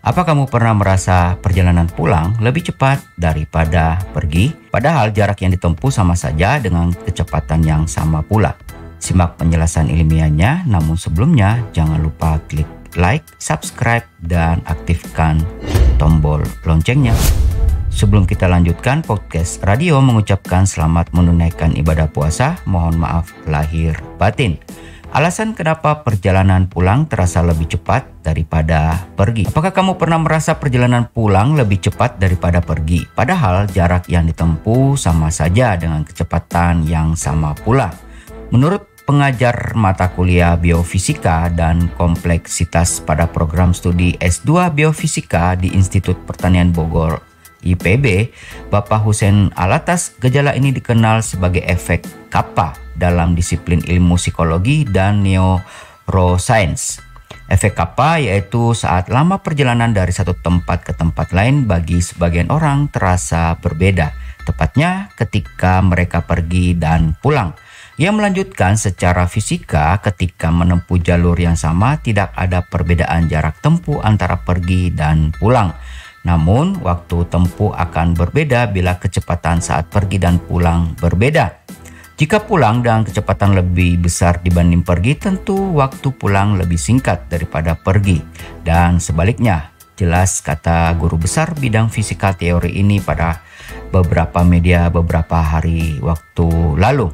Apa kamu pernah merasa perjalanan pulang lebih cepat daripada pergi? Padahal jarak yang ditempuh sama saja dengan kecepatan yang sama pula. Simak penjelasan ilmiahnya, namun sebelumnya jangan lupa klik like, subscribe, dan aktifkan tombol loncengnya. Sebelum kita lanjutkan, podcast radio mengucapkan selamat menunaikan ibadah puasa. Mohon maaf lahir batin. Alasan kenapa perjalanan pulang terasa lebih cepat daripada pergi. Apakah kamu pernah merasa perjalanan pulang lebih cepat daripada pergi? Padahal jarak yang ditempuh sama saja dengan kecepatan yang sama pula. Menurut pengajar mata kuliah biofisika dan kompleksitas pada program studi S2 biofisika di Institut Pertanian Bogor IPB, Bapak Hussein Alatas, gejala ini dikenal sebagai efek kappa dalam disiplin ilmu psikologi dan neuroscience. Efek kappa yaitu saat lama perjalanan dari satu tempat ke tempat lain bagi sebagian orang terasa berbeda, tepatnya ketika mereka pergi dan pulang. Ia melanjutkan secara fisika ketika menempuh jalur yang sama tidak ada perbedaan jarak tempuh antara pergi dan pulang. Namun, waktu tempuh akan berbeda bila kecepatan saat pergi dan pulang berbeda. Jika pulang dengan kecepatan lebih besar dibanding pergi, tentu waktu pulang lebih singkat daripada pergi. Dan sebaliknya, jelas kata guru besar bidang fisika teori ini pada beberapa media beberapa hari waktu lalu.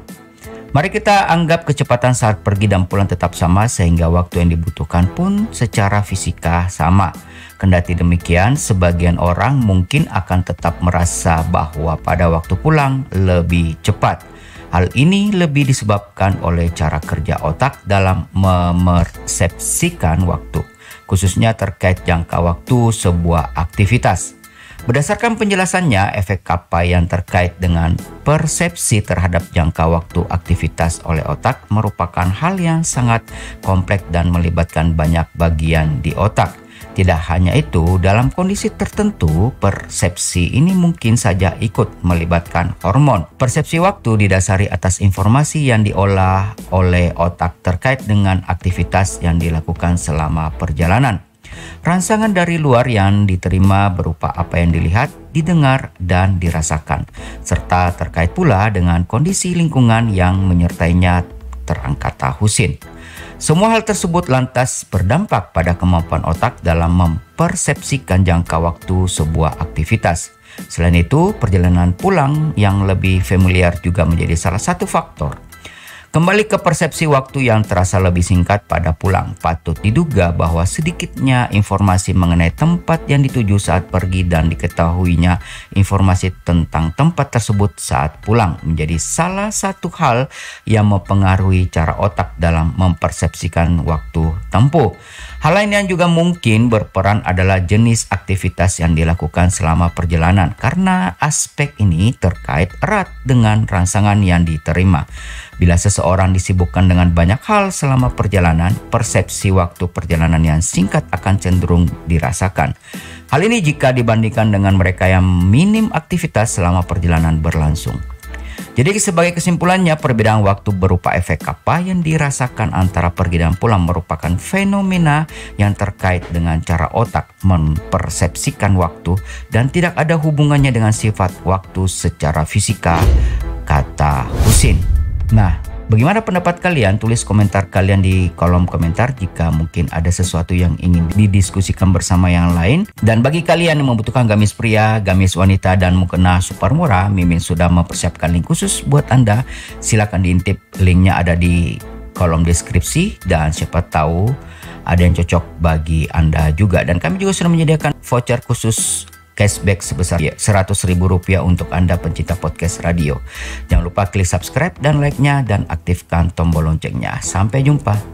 Mari kita anggap kecepatan saat pergi dan pulang tetap sama sehingga waktu yang dibutuhkan pun secara fisika sama. Kendati demikian, sebagian orang mungkin akan tetap merasa bahwa pada waktu pulang lebih cepat. Hal ini lebih disebabkan oleh cara kerja otak dalam memersepsikan waktu, khususnya terkait jangka waktu sebuah aktivitas. Berdasarkan penjelasannya, efek kappa yang terkait dengan persepsi terhadap jangka waktu aktivitas oleh otak merupakan hal yang sangat kompleks dan melibatkan banyak bagian di otak. Tidak hanya itu, dalam kondisi tertentu, persepsi ini mungkin saja ikut melibatkan hormon. Persepsi waktu didasari atas informasi yang diolah oleh otak terkait dengan aktivitas yang dilakukan selama perjalanan. Rangsangan dari luar yang diterima berupa apa yang dilihat, didengar, dan dirasakan, serta terkait pula dengan kondisi lingkungan yang menyertainya, terang kata Husin. Semua hal tersebut lantas berdampak pada kemampuan otak dalam mempersepsikan jangka waktu sebuah aktivitas. Selain itu, perjalanan pulang yang lebih familiar juga menjadi salah satu faktor. Kembali ke persepsi waktu yang terasa lebih singkat pada pulang, patut diduga bahwa sedikitnya informasi mengenai tempat yang dituju saat pergi dan diketahuinya informasi tentang tempat tersebut saat pulang menjadi salah satu hal yang mempengaruhi cara otak dalam mempersepsikan waktu tempuh. Hal lain yang juga mungkin berperan adalah jenis aktivitas yang dilakukan selama perjalanan, karena aspek ini terkait erat dengan rangsangan yang diterima. Bila seseorang disibukkan dengan banyak hal selama perjalanan, persepsi waktu perjalanan yang singkat akan cenderung dirasakan. Hal ini jika dibandingkan dengan mereka yang minim aktivitas selama perjalanan berlangsung. Jadi sebagai kesimpulannya, perbedaan waktu berupa efek kappa yang dirasakan antara pergi dan pulang merupakan fenomena yang terkait dengan cara otak mempersepsikan waktu dan tidak ada hubungannya dengan sifat waktu secara fisika, kata Husin. Nah, bagaimana pendapat kalian? Tulis komentar kalian di kolom komentar jika mungkin ada sesuatu yang ingin didiskusikan bersama yang lain. Dan bagi kalian yang membutuhkan gamis pria, gamis wanita, dan mukena super murah, Mimin sudah mempersiapkan link khusus buat Anda. Silakan diintip, linknya ada di kolom deskripsi dan siapa tahu ada yang cocok bagi Anda juga. Dan kami juga sudah menyediakan voucher khusus cashback sebesar Rp100.000 untuk Anda pencinta podcast radio. Jangan lupa klik subscribe dan like-nya dan aktifkan tombol loncengnya. Sampai jumpa.